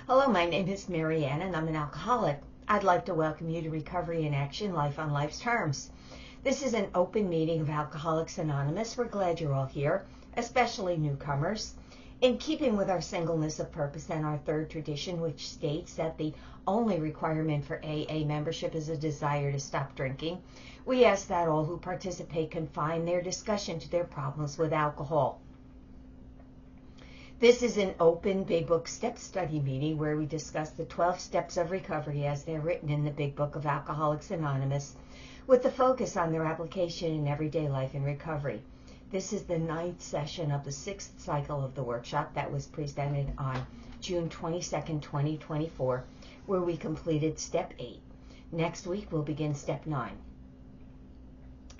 Hello, my name is Mary Ann and I'm an alcoholic. I'd like to welcome you to Recovery in Action, Life on Life's Terms. This is an open meeting of Alcoholics Anonymous. We're glad you're all here, especially newcomers. In keeping with our singleness of purpose and our third tradition, which states that the only requirement for AA membership is a desire to stop drinking, we ask that all who participate confine their discussion to their problems with alcohol. This is an open Big Book step study meeting where we discuss the 12 steps of recovery as they're written in the Big Book of Alcoholics Anonymous, with the focus on their application in everyday life and recovery. This is the 9th session of the 6th cycle of the workshop that was presented on June 22nd, 2024, where we completed step 8. Next week we'll begin step 9.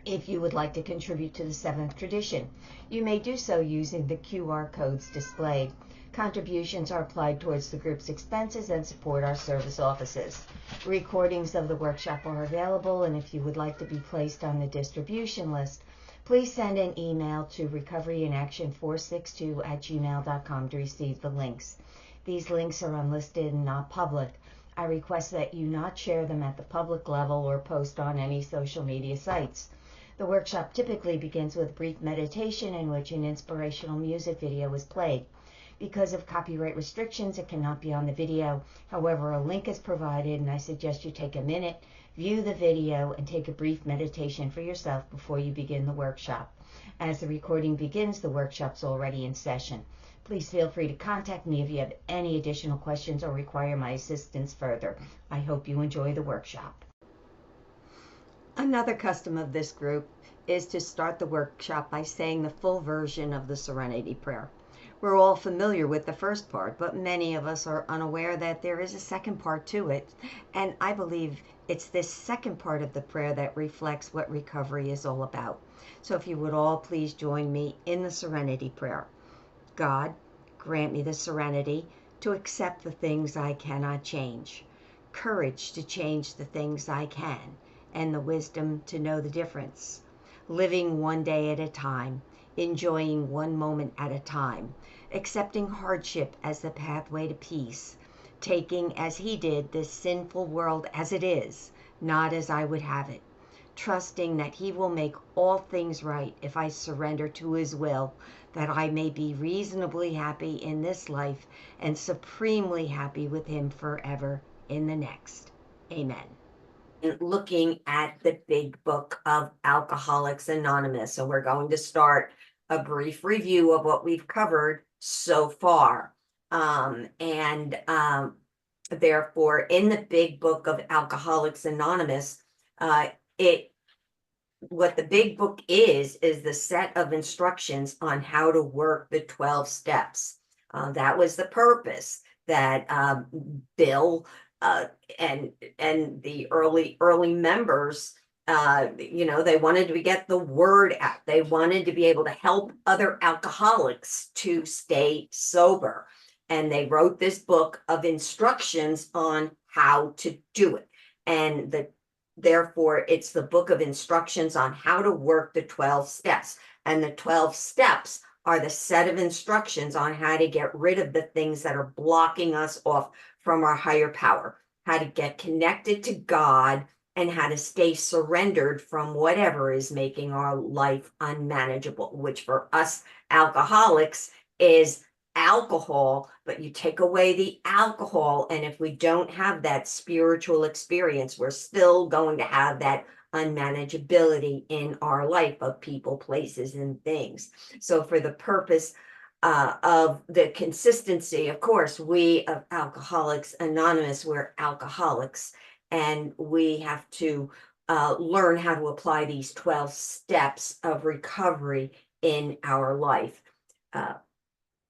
If you would like to contribute to the 7th tradition, you may do so using the QR codes displayed. Contributions are applied towards the group's expenses and support our service offices. Recordings of the workshop are available, and if you would like to be placed on the distribution list, please send an email to recoveryinaction462@gmail.com to receive the links. These links are unlisted and not public. I request that you not share them at the public level or post on any social media sites. The workshop typically begins with brief meditation in which an inspirational music video is played. Because of copyright restrictions, it cannot be on the video. However, a link is provided, and I suggest you take a minute, view the video, and take a brief meditation for yourself before you begin the workshop. As the recording begins, the workshop's already in session. Please feel free to contact me if you have any additional questions or require my assistance further. I hope you enjoy the workshop. Another custom of this group is to start the workshop by saying the full version of the Serenity Prayer. We're all familiar with the first part, but many of us are unaware that there is a second part to it, and I believe it's this second part of the prayer that reflects what recovery is all about. So if you would all please join me in the Serenity Prayer. God, grant me the serenity to accept the things I cannot change, courage to change the things I can, and the wisdom to know the difference. Living one day at a time, enjoying one moment at a time, accepting hardship as the pathway to peace, taking as he did this sinful world as it is, not as I would have it, trusting that he will make all things right if I surrender to his will, that I may be reasonably happy in this life and supremely happy with him forever in the next. Amen. Looking at the Big Book of Alcoholics Anonymous. So we're going to start a brief review of what we've covered so far. Therefore, in the Big Book of Alcoholics Anonymous, what the Big Book is the set of instructions on how to work the 12 steps. That was the purpose that Bill and the early members, they wanted to get the word out. They wanted to be able to help other alcoholics to stay sober. And they wrote this book of instructions on how to do it. And therefore, it's the book of instructions on how to work the 12 steps. And the 12 steps are the set of instructions on how to get rid of the things that are blocking us off from our higher power, how to get connected to God, and how to stay surrendered from whatever is making our life unmanageable, which for us alcoholics is alcohol. But you take away the alcohol, and if we don't have that spiritual experience, we're still going to have that unmanageability in our life of people, places, and things. So for the purpose of the consistency, of course, we of Alcoholics Anonymous, we're alcoholics, and we have to learn how to apply these 12 steps of recovery in our life.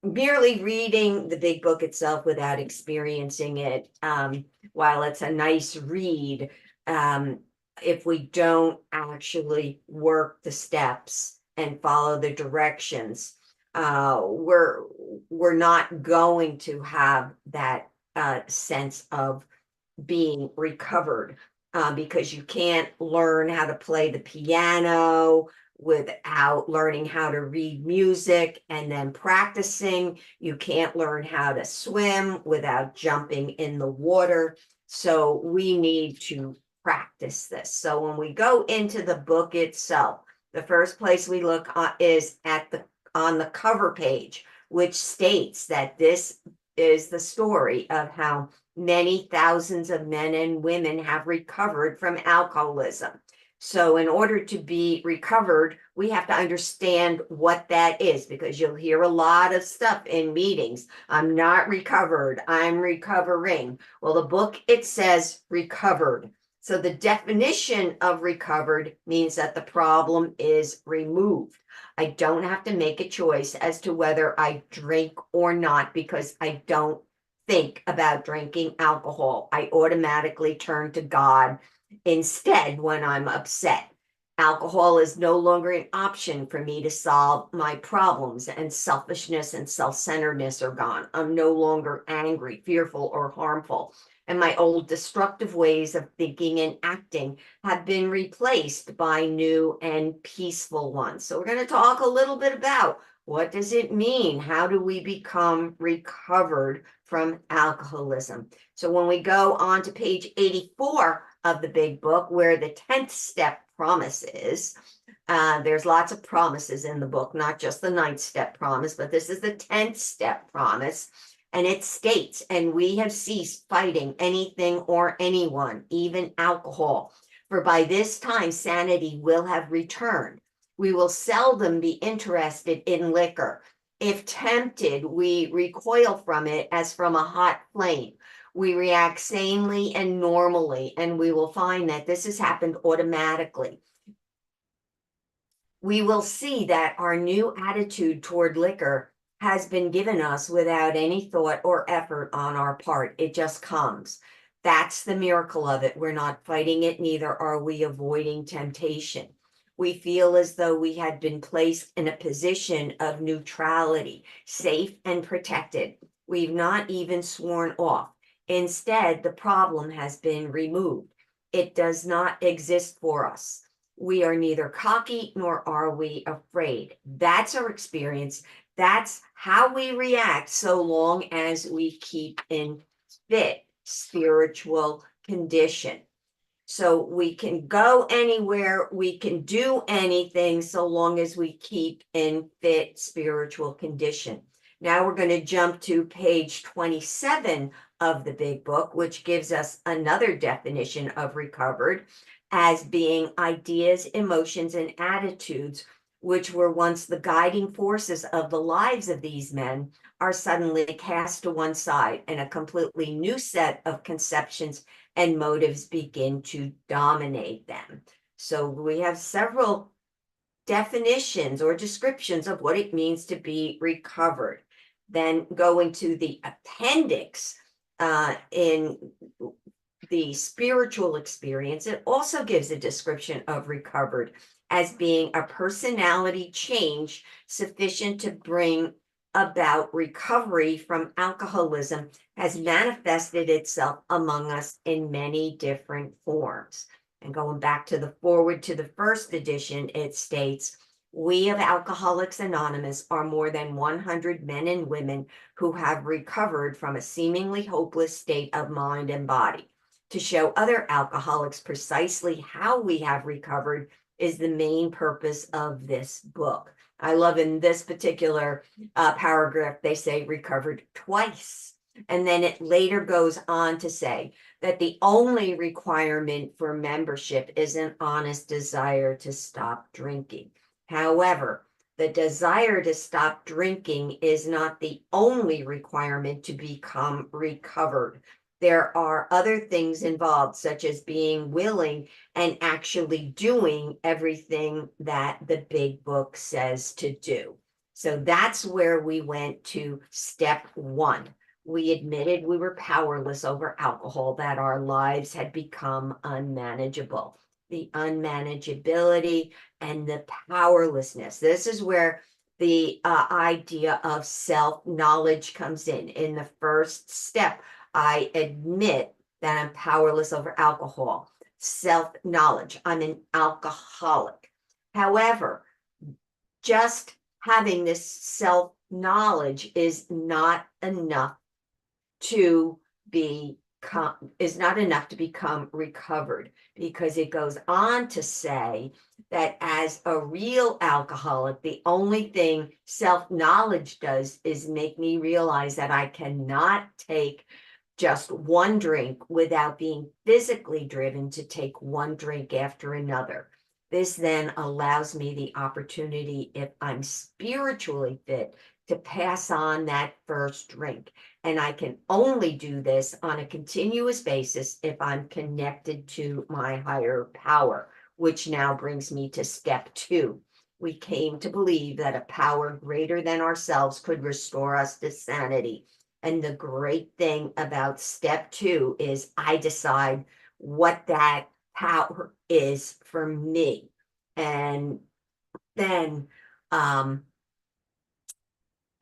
Merely reading the Big Book itself without experiencing it, while it's a nice read, if we don't actually work the steps and follow the directions, we're not going to have that sense of being recovered, because you can't learn how to play the piano without learning how to read music and then practicing. You can't learn how to swim without jumping in the water. So we need to practice this. So when we go into the book itself, the first place we look is at on the cover page, which states that this is the story of how many thousands of men and women have recovered from alcoholism. So in order to be recovered, we have to understand what that is, because you'll hear a lot of stuff in meetings. I'm not recovered, I'm recovering. Well, the book, it says recovered. So the definition of recovered means that the problem is removed. I don't have to make a choice as to whether I drink or not, because I don't think about drinking alcohol. I automatically turn to God instead when I'm upset. Alcohol is no longer an option for me to solve my problems, and selfishness and self-centeredness are gone. I'm no longer angry, fearful, or harmful. And my old destructive ways of thinking and acting have been replaced by new and peaceful ones. So we're going to talk a little bit about what does it mean? How do we become recovered from alcoholism? So when we go on to page 84 of the big book, where the 10th step promise is, there's lots of promises in the book, not just the 9th step promise, but this is the 10th step promise. And it states, and we have ceased fighting anything or anyone, even alcohol, for by this time sanity will have returned. We will seldom be interested in liquor. If tempted, we recoil from it as from a hot flame. We react sanely and normally, and we will find that this has happened automatically. We will see that our new attitude toward liquor has been given us without any thought or effort on our part. It just comes. That's the miracle of it. We're not fighting it, neither are we avoiding temptation. We feel as though we had been placed in a position of neutrality, safe and protected. We've not even sworn off. Instead, the problem has been removed. It does not exist for us. We are neither cocky nor are we afraid. That's our experience. That's how we react, so long as we keep in fit spiritual condition. So we can go anywhere, we can do anything, so long as we keep in fit spiritual condition. Now we're going to jump to page 27 of the big book, which gives us another definition of recovered as being ideas, emotions, and attitudes which were once the guiding forces of the lives of these men are suddenly cast to one side, and a completely new set of conceptions and motives begin to dominate them. So we have several definitions or descriptions of what it means to be recovered. Then going to the appendix in the spiritual experience, it also gives a description of recovered as being a personality change sufficient to bring about recovery from alcoholism has manifested itself among us in many different forms. And going back to the forward to the first edition, it states, we of Alcoholics Anonymous are more than 100 men and women who have recovered from a seemingly hopeless state of mind and body. To show other alcoholics precisely how we have recovered is the main purpose of this book. I love in this particular paragraph, they say recovered twice. And then it later goes on to say that the only requirement for membership is an honest desire to stop drinking. However, the desire to stop drinking is not the only requirement to become recovered. There are other things involved, such as being willing and actually doing everything that the big book says to do. So that's where we went to step one. We admitted we were powerless over alcohol, that our lives had become unmanageable. The unmanageability and the powerlessness. This is where the idea of self-knowledge comes in. In the first step, I admit that I'm powerless over alcohol. Self-knowledge, I'm an alcoholic. However, just having this self-knowledge is not enough to become recovered, because it goes on to say that as a real alcoholic, the only thing self-knowledge does is make me realize that I cannot take just one drink without being physically driven to take one drink after another. This then allows me the opportunity, if I'm spiritually fit, to pass on that first drink. And I can only do this on a continuous basis if I'm connected to my higher power, which now brings me to step 2. We came to believe that a power greater than ourselves could restore us to sanity. And the great thing about step 2 is I decide what that power is for me. And then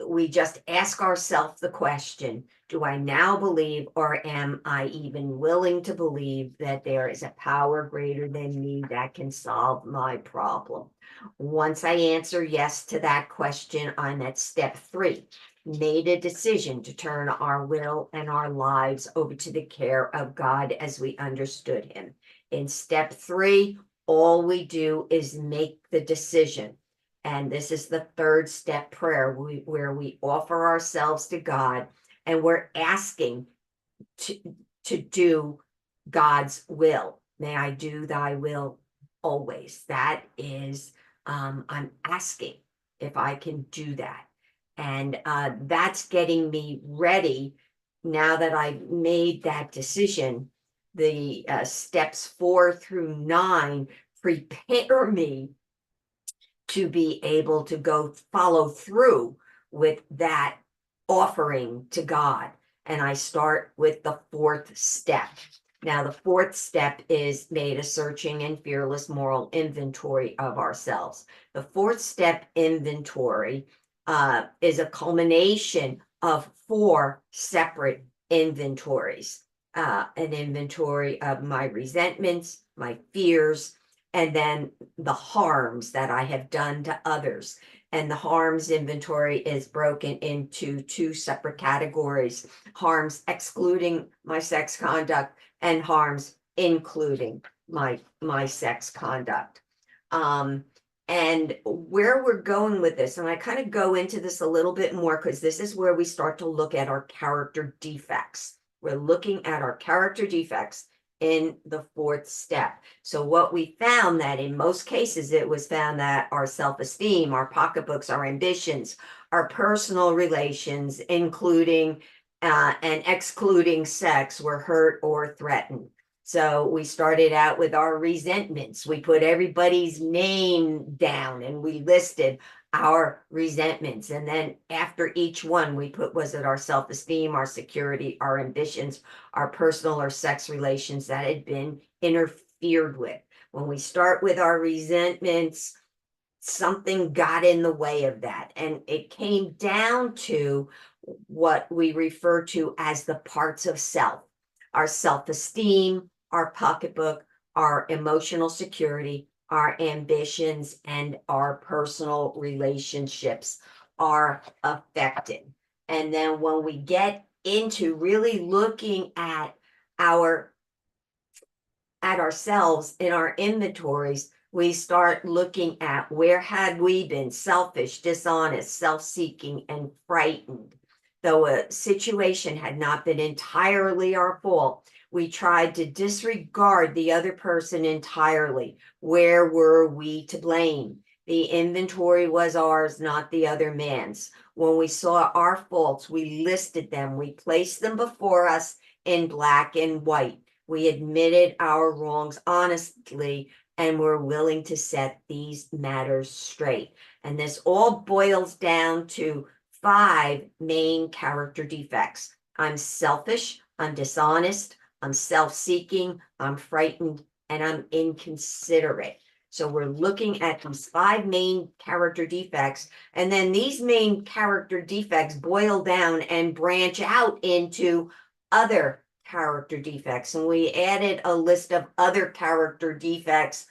we just ask ourselves the question, do I now believe, or am I even willing to believe that there is a power greater than me that can solve my problem? Once I answer yes to that question, I'm at step 3, made a decision to turn our will and our lives over to the care of God as we understood him. In step 3, all we do is make the decision. And this is the 3rd step prayer, where we offer ourselves to God, and we're asking to do God's will. May I do thy will always. That is, I'm asking if I can do that. And that's getting me ready now that I've made that decision. The steps 4 through 9 prepare me to be able to follow through with that offering to God. And I start with the 4th step. Now, the 4th step is made a searching and fearless moral inventory of ourselves. The 4th step inventory is a culmination of 4 separate inventories. An inventory of my resentments, my fears, and then the harms that I have done to others. And the harms inventory is broken into 2 separate categories: harms excluding my sex conduct and harms including my sex conduct. And where we're going with this, and I kind of go into this a little bit more because this is where we start to look at our character defects. We're looking at our character defects in the 4th step. So what we found, that in most cases, it was found that our self-esteem, our pocketbooks, our ambitions, our personal relations, including and excluding sex, were hurt or threatened. So we started out with our resentments. We put everybody's name down and we listed our resentments. And then after each one, we put, was it our self-esteem, our security, our ambitions, our personal or sex relations that had been interfered with. When we start with our resentments, something got in the way of that. And it came down to what we refer to as the parts of self: our self-esteem, our pocketbook, our emotional security, our ambitions, and our personal relationships are affected. And then when we get into really looking at ourselves in our inventories, we start looking at where had we been selfish, dishonest, self-seeking, and frightened. Though a situation had not been entirely our fault, we tried to disregard the other person entirely. Where were we to blame? The inventory was ours, not the other man's. When we saw our faults, we listed them. We placed them before us in black and white. We admitted our wrongs honestly and were willing to set these matters straight. And this all boils down to 5 main character defects. I'm selfish, I'm dishonest, I'm self-seeking, I'm frightened, and I'm inconsiderate. So we're looking at these 5 main character defects, and then these main character defects boil down and branch out into other character defects. And we added a list of other character defects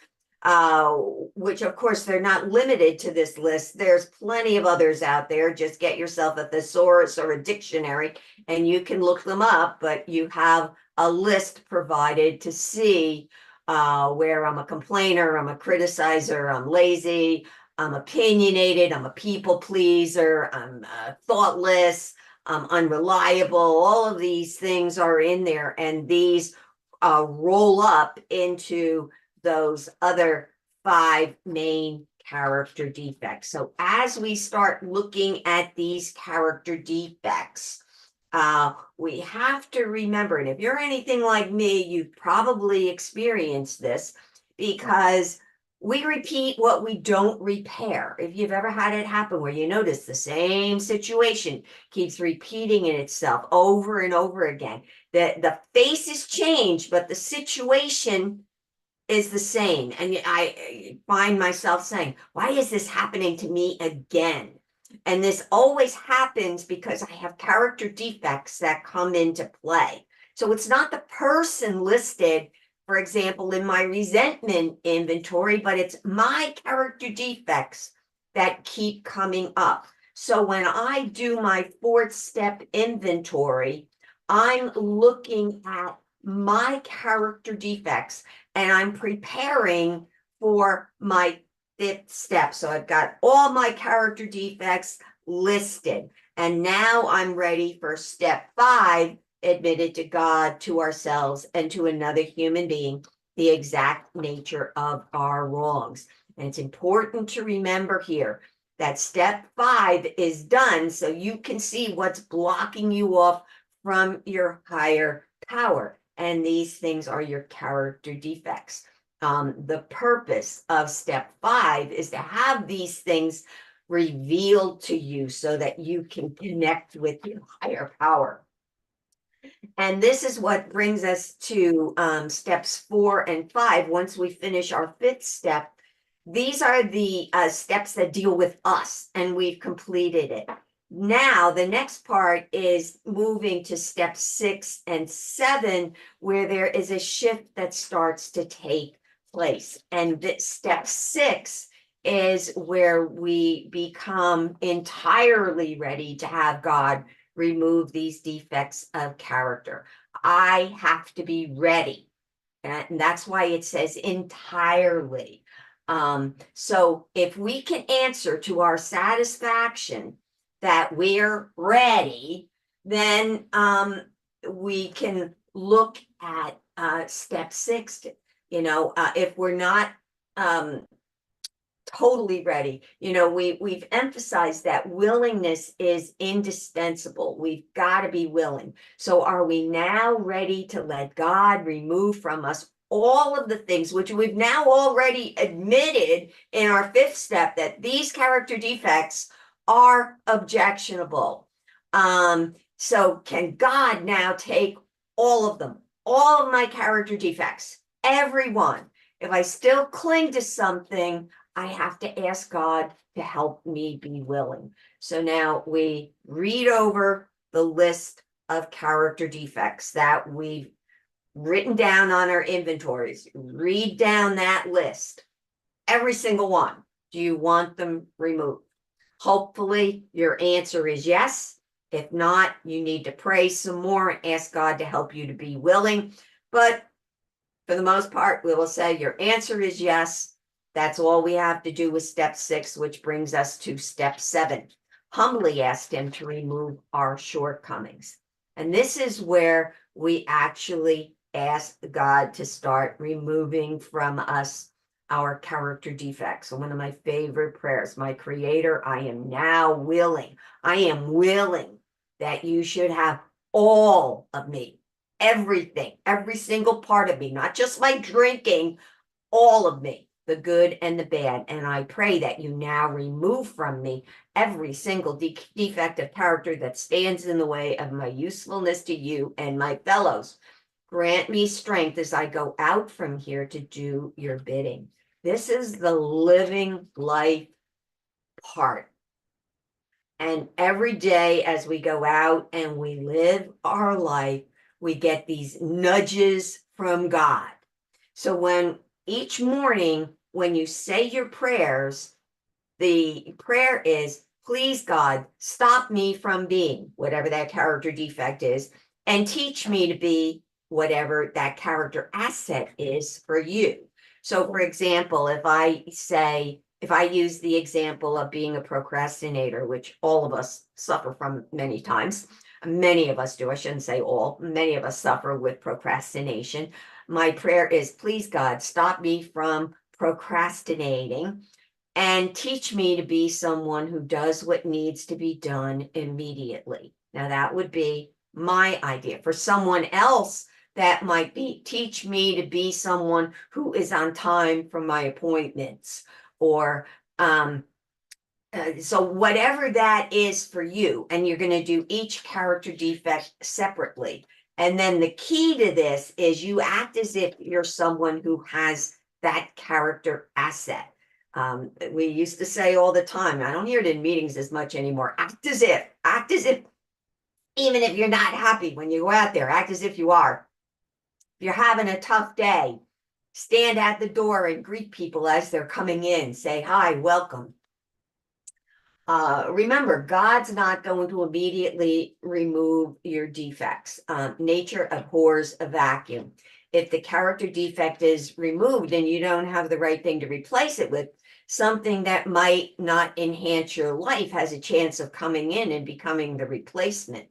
which of course they're not limited to this list. There's plenty of others out there. Just get yourself a thesaurus or a dictionary and you can look them up, but you have a list provided to see where I'm a complainer, I'm a criticizer, I'm lazy, I'm opinionated, I'm a people pleaser, I'm thoughtless, I'm unreliable. All of these things are in there, and these roll up into those other 5 main character defects. So as we start looking at these character defects, we have to remember, and if you're anything like me, you've probably experienced this, because we repeat what we don't repair. If you've ever had it happen where you notice the same situation keeps repeating in itself over and over again, the faces change, but the situation is the same. And I find myself saying, why is this happening to me again? And this always happens because I have character defects that come into play. So it's not the person listed, for example, in my resentment inventory, but it's my character defects that keep coming up. So when I do my 4th step inventory, I'm looking at my character defects and I'm preparing for my 5th step. So I've got all my character defects listed. And now I'm ready for step 5, admitted to God, to ourselves, and to another human being, the exact nature of our wrongs. And it's important to remember here that step 5 is done so you can see what's blocking you off from your higher power. And these things are your character defects. The purpose of step 5 is to have these things revealed to you so that you can connect with your higher power. And this is what brings us to steps 4 and 5. Once we finish our 5th step, these are the steps that deal with us, and we've completed it. Now, the next part is moving to step 6 and 7, where there is a shift that starts to take place. And step 6 is where we become entirely ready to have God remove these defects of character. I have to be ready. And that's why it says entirely. So if we can answer to our satisfaction that we're ready, then we can look at step 6. If we're not totally ready, we've emphasized that willingness is indispensable. We've got to be willing. So are we now ready to let God remove from us all of the things which we've now already admitted in our 5th step, that these character defects are objectionable? So can God now take all of them, all of my character defects, every one? If I still cling to something, I have to ask God to help me be willing. So now we read over the list of character defects that we've written down on our inventories. Read down that list, every single one. Do you want them removed? Hopefully your answer is yes. If not, you need to pray some more and ask God to help you to be willing. But for the most part, we will say your answer is yes. That's all we have to do with step 6, which brings us to step 7. Humbly ask him to remove our shortcomings. And this is where we actually ask God to start removing from us our character defects. So one of my favorite prayers, my Creator, I am now willing. I am willing that you should have all of me, everything, every single part of me, not just my drinking, all of me, the good and the bad. And I pray that you now remove from me every single defect of character that stands in the way of my usefulness to you and my fellows. Grant me strength as I go out from here to do your bidding. This is the living life part. And every day as we go out and we live our life, we get these nudges from God. So when each morning when you say your prayers, the prayer is, please God, stop me from being whatever that character defect is, and teach me to be whatever that character asset is for you. So, for example, if I use the example of being a procrastinator, which all of us suffer from many times, many of us do, I shouldn't say all, many of us suffer with procrastination. My prayer is, please God, stop me from procrastinating and teach me to be someone who does what needs to be done immediately. Now, that would be my idea. For someone else, that might be teach me to be someone who is on time for my appointments, or so whatever that is for you, and you're going to do each character defect separately. And then the key to this is you act as if you're someone who has that character asset. We used to say all the time, I don't hear it in meetings as much anymore, act as if, even if you're not happy when you go out there, act as if you are. If you're having a tough day, stand at the door and greet people as they're coming in, say, hi, welcome. Remember, God's not going to immediately remove your defects. Nature abhors a vacuum. If the character defect is removed and you don't have the right thing to replace it with, something that might not enhance your life has a chance of coming in and becoming the replacement.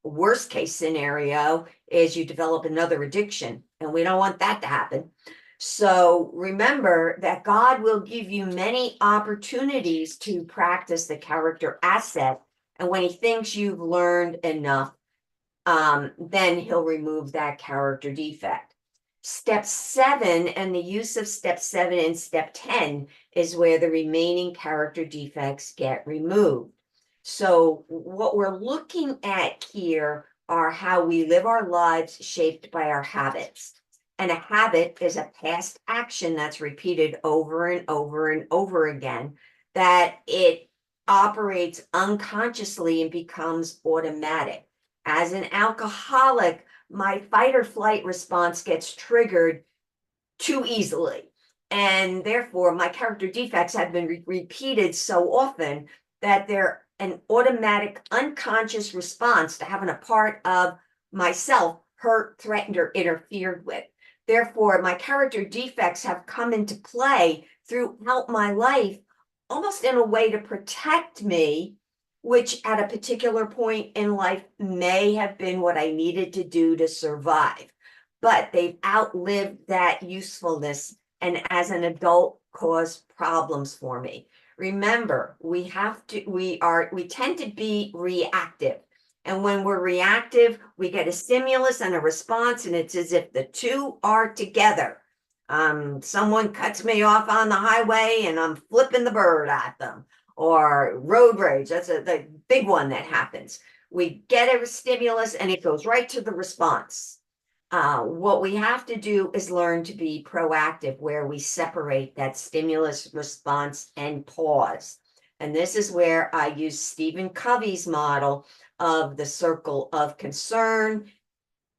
Worst case scenario is you develop another addiction, and we don't want that to happen. So remember that God will give you many opportunities to practice the character asset. And when he thinks you've learned enough, then he'll remove that character defect. Step 7 and the use of step 7 and step 10 is where the remaining character defects get removed. So what we're looking at here are how we live our lives shaped by our habits. And a habit is a past action that's repeated over and over and over again, that it operates unconsciously and becomes automatic. As an alcoholic, my fight or flight response gets triggered too easily. And therefore, my character defects have been repeated so often that they're an automatic, unconscious response to having a part of myself hurt, threatened, or interfered with. Therefore, my character defects have come into play throughout my life, almost in a way to protect me, which at a particular point in life may have been what I needed to do to survive. But they've outlived that usefulness, and as an adult cause problems for me. Remember, we tend to be reactive. And when we're reactive, we get a stimulus and a response, and it's as if the two are together. Someone cuts me off on the highway and I'm flipping the bird at them. Or road rage, that's the big one that happens. We get a stimulus and it goes right to the response. What we have to do is learn to be proactive, where we separate that stimulus, response, and pause. And this is where I use Stephen Covey's model of the circle of concern,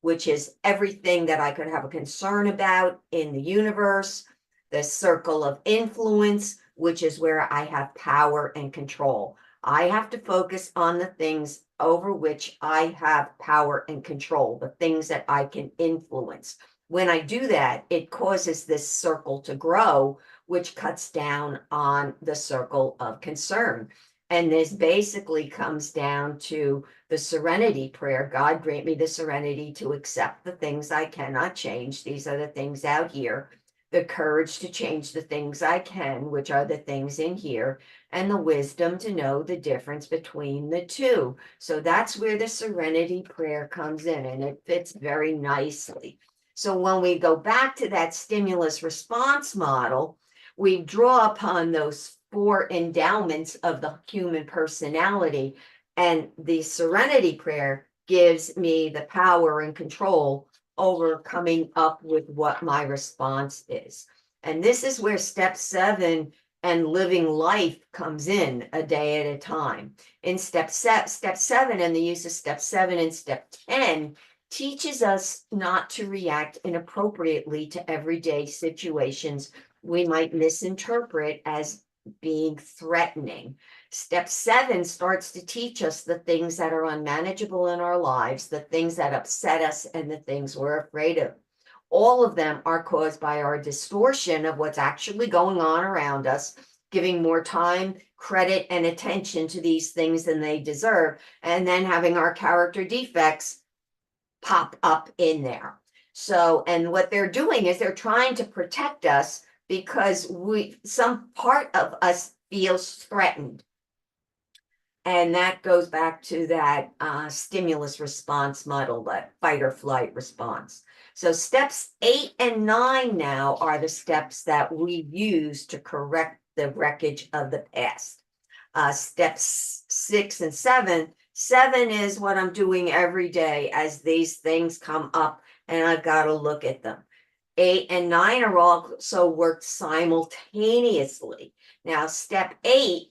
which is everything that I could have a concern about in the universe. The circle of influence, which is where I have power and control. I have to focus on the things over which I have power and control, the things that I can influence. When I do that, it causes this circle to grow, which cuts down on the circle of concern. And this basically comes down to the serenity prayer. God, grant me the serenity to accept the things I cannot change. These are the things out here. The courage to change the things I can, which are the things in here, and the wisdom to know the difference between the two. So that's where the serenity prayer comes in, and it fits very nicely. So when we go back to that stimulus response model, we draw upon those 4 endowments of the human personality, and the serenity prayer gives me the power and control over coming up with what my response is. And this is where step 7 and living life comes in a day at a time. In step 7 and the use of step 7 and step 10 teaches us not to react inappropriately to everyday situations we might misinterpret as being threatening. Step 7 starts to teach us the things that are unmanageable in our lives, the things that upset us, and the things we're afraid of. All of them are caused by our distortion of what's actually going on around us, giving more time, credit, and attention to these things than they deserve, and then having our character defects pop up in there. So, and what they're doing is they're trying to protect us because some part of us feels threatened. And that goes back to that stimulus response model, that fight or flight response. So steps 8 and 9 now are the steps that we use to correct the wreckage of the past. Steps 6 and 7. 7 is what I'm doing every day as these things come up and I've got to look at them. 8 and 9 are also worked simultaneously. Now, step 8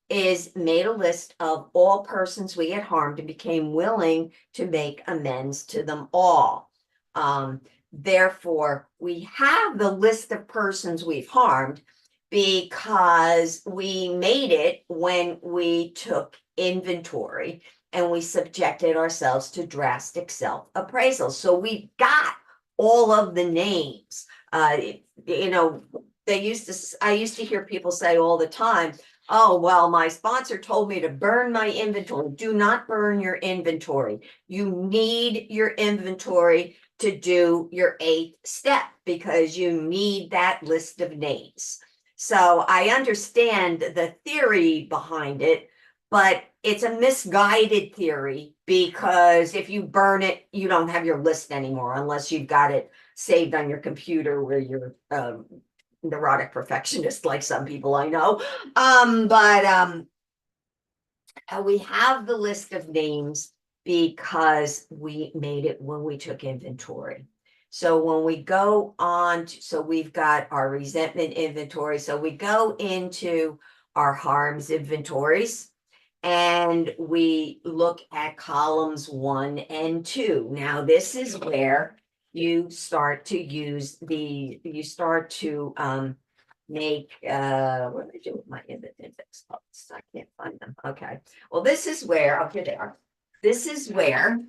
is made a list of all persons we had harmed and became willing to make amends to them all. Therefore, we have the list of persons we've harmed because we made it when we took inventory and we subjected ourselves to drastic self-appraisal. So we've got all of the names. You know, I used to hear people say all the time, oh, well, my sponsor told me to burn my inventory. Do not burn your inventory. You need your inventory to do your 8th step because you need that list of names. So I understand the theory behind it, but it's a misguided theory because if you burn it, you don't have your list anymore unless you've got it saved on your computer where you're neurotic perfectionist like some people I know. We have the list of names because we made it when we took inventory. So when we go on so we've got our resentment inventory. So we go into our harms inventories and we look at columns 1 and 2. Now this is where you start to make what did I do with my index cards? I can't find them. Okay. Well, this is where, oh, here they are. This is where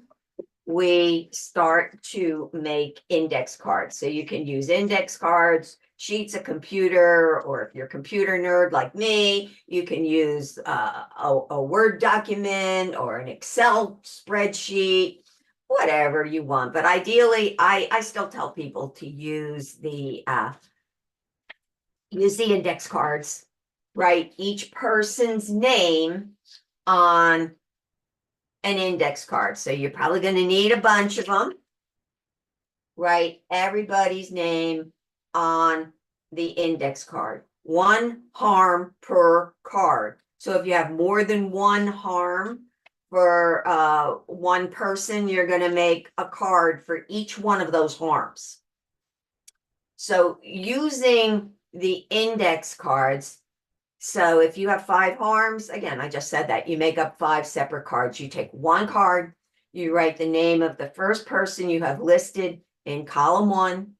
we start to make index cards. So you can use index cards, sheets of computer, or if you're a computer nerd like me, you can use a Word document or an Excel spreadsheet, whatever you want. But ideally, I still tell people to use the index cards, write each person's name on an index card. So you're probably going to need a bunch of them. Write everybody's name on the index card. 1 harm per card. So if you have more than 1 harm for 1 person, you're going to make a card for each one of those harms. So using the index cards, so if you have 5 harms, again, I just said that, you make up 5 separate cards. You take 1 card, you write the name of the first person you have listed in column 1,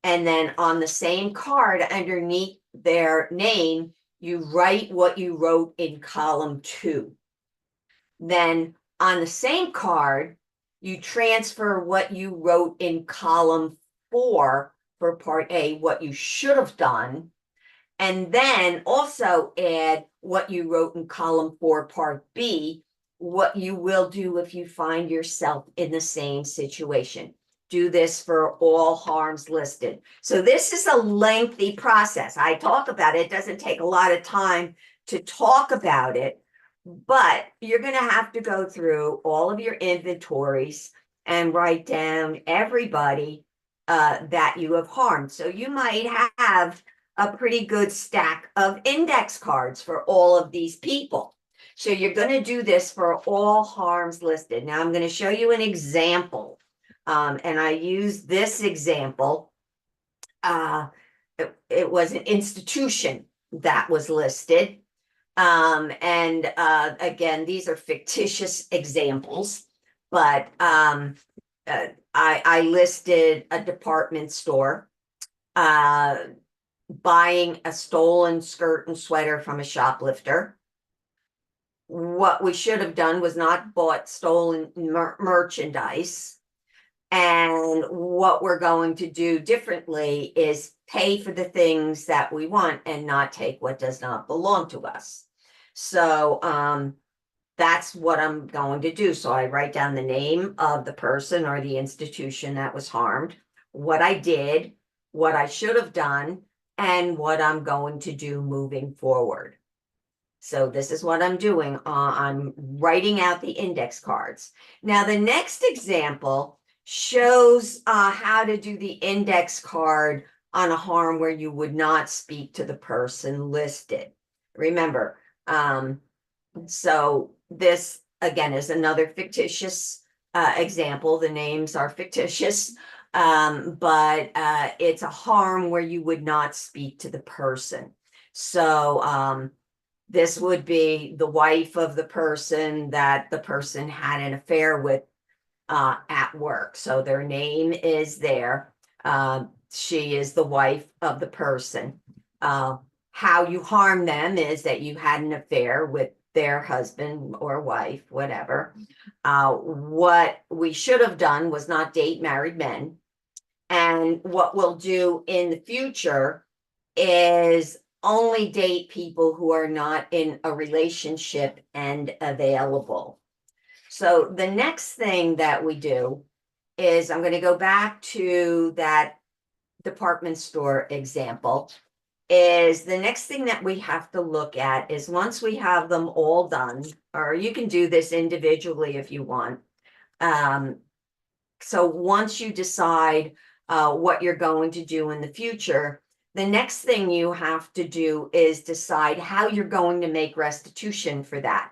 and then on the same card underneath their name, you write what you wrote in column 2. Then on the same card, you transfer what you wrote in column 4 for part A, what you should have done, and then also add what you wrote in column 4, part B, what you will do if you find yourself in the same situation. Do this for all harms listed. So this is a lengthy process. I talk about it. It doesn't take a lot of time to talk about it, but you're going to have to go through all of your inventories and write down everybody that you have harmed. So you might have a pretty good stack of index cards for all of these people. So you're going to do this for all harms listed. Now I'm going to show you an example. And I use this example. It was an institution that was listed. Again, these are fictitious examples, but I listed a department store. buying a stolen skirt and sweater from a shoplifter. What we should have done was not bought stolen merchandise. And what we're going to do differently is pay for the things that we want and not take what does not belong to us. So that's what I'm going to do. So I write down the name of the person or the institution that was harmed, what I did, what I should have done, and what I'm going to do moving forward. So this is what I'm doing. I'm writing out the index cards. Now, the next example shows how to do the index card on a harm where you would not speak to the person listed. Remember, so this again is another fictitious example. The names are fictitious, but it's a harm where you would not speak to the person. So this would be the wife of the person that the person had an affair with at work. So their name is there. She is the wife of the person. How you harm them is that you had an affair with their husband or wife, whatever. What we should have done was not date married men. And what we'll do in the future is only date people who are not in a relationship and available. So the next thing that we do is I'm going to go back to that department store example. Is the next thing that we have to look at is once we have them all done, or you can do this individually if you want. So once you decide what you're going to do in the future, the next thing you have to do is decide how you're going to make restitution for that.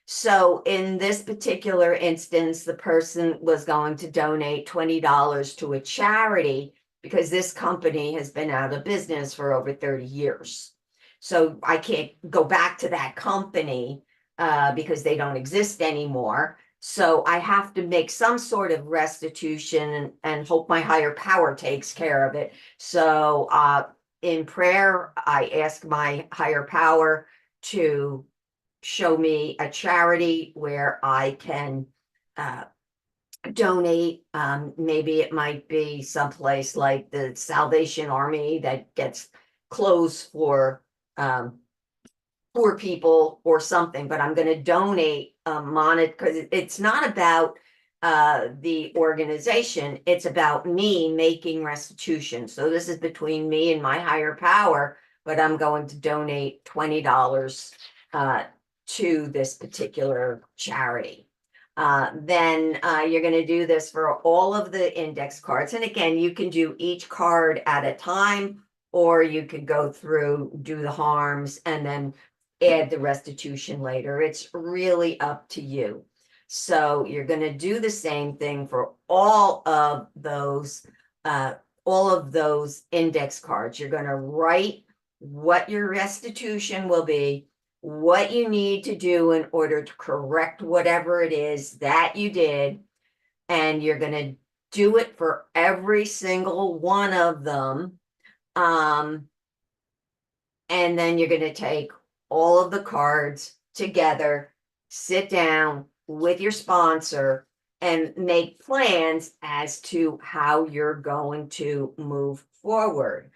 So in this particular instance, the person was going to donate $20 to a charity because this company has been out of business for over 30 years. So I can't go back to that company because they don't exist anymore. So I have to make some sort of restitution and hope my higher power takes care of it. So in prayer, I ask my higher power to show me a charity where I can donate. Maybe it might be someplace like the Salvation Army that gets clothes for poor people or something, but I'm going to donate money because it's not about the organization. It's about me making restitution. So this is between me and my higher power, but I'm going to donate $20 to this particular charity. Then you're going to do this for all of the index cards. And again, you can do each card at a time, or you could go through, do the harms, and then add the restitution later. It's really up to you. So you're going to do the same thing for all of those index cards. You're going to write what your restitution will be, what you need to do in order to correct whatever it is that you did, and you're going to do it for every single one of them. And then you're going to take all of the cards together, sit down with your sponsor, and make plans as to how you're going to move forward.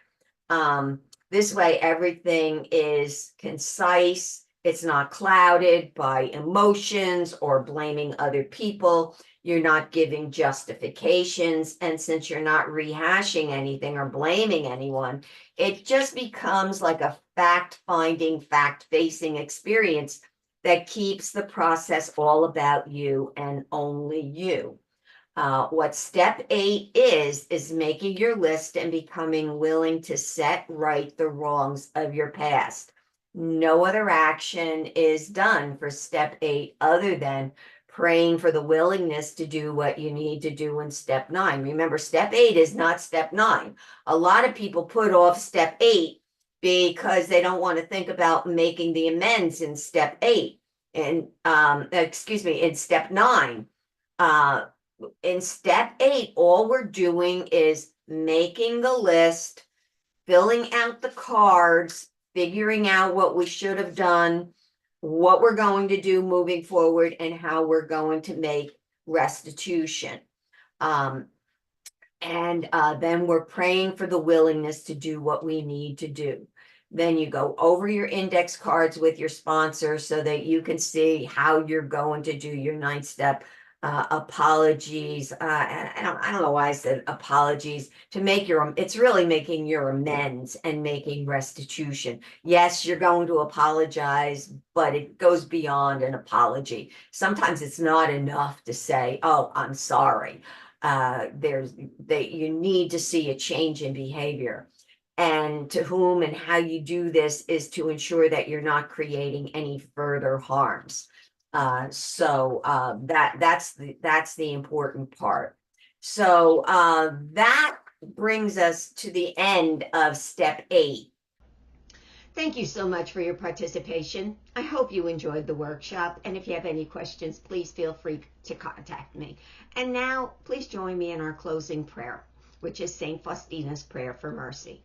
This way, everything is concise. It's not clouded by emotions or blaming other people. You're not giving justifications. And since you're not rehashing anything or blaming anyone, it just becomes like a fact-finding, fact-facing experience that keeps the process all about you and only you. What step 8 is making your list and becoming willing to set right the wrongs of your past. No other action is done for step 8 other than praying for the willingness to do what you need to do in step 9. Remember, step 8 is not step 9. A lot of people put off step 8 because they don't want to think about making the amends in step 8 and in step 9. In step 8, all we're doing is making the list, filling out the cards, figuring out what we should have done, what we're going to do moving forward, and how we're going to make restitution. And then we're praying for the willingness to do what we need to do. Then you go over your index cards with your sponsor so that you can see how you're going to do your 9-step apologies. I don't know why I said apologies. To make your, it's really making your amends and making restitution. Yes, you're going to apologize, but it goes beyond an apology. Sometimes it's not enough to say, "Oh, I'm sorry." You need to see a change in behavior, and to whom and how you do this is to ensure that you're not creating any further harms. That's the important part. So that brings us to the end of step 8. Thank you so much for your participation. I hope you enjoyed the workshop, and if you have any questions, please feel free to contact me. And now, please join me in our closing prayer, which is St. Faustina's Prayer for Mercy.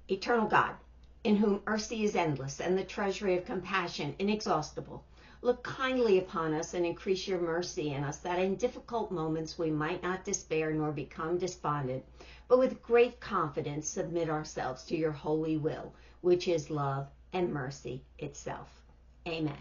Eternal God, in whom mercy is endless and the treasury of compassion inexhaustible, look kindly upon us and increase your mercy in us, that in difficult moments we might not despair nor become despondent, but with great confidence submit ourselves to your holy will, which is love and mercy itself. Amen.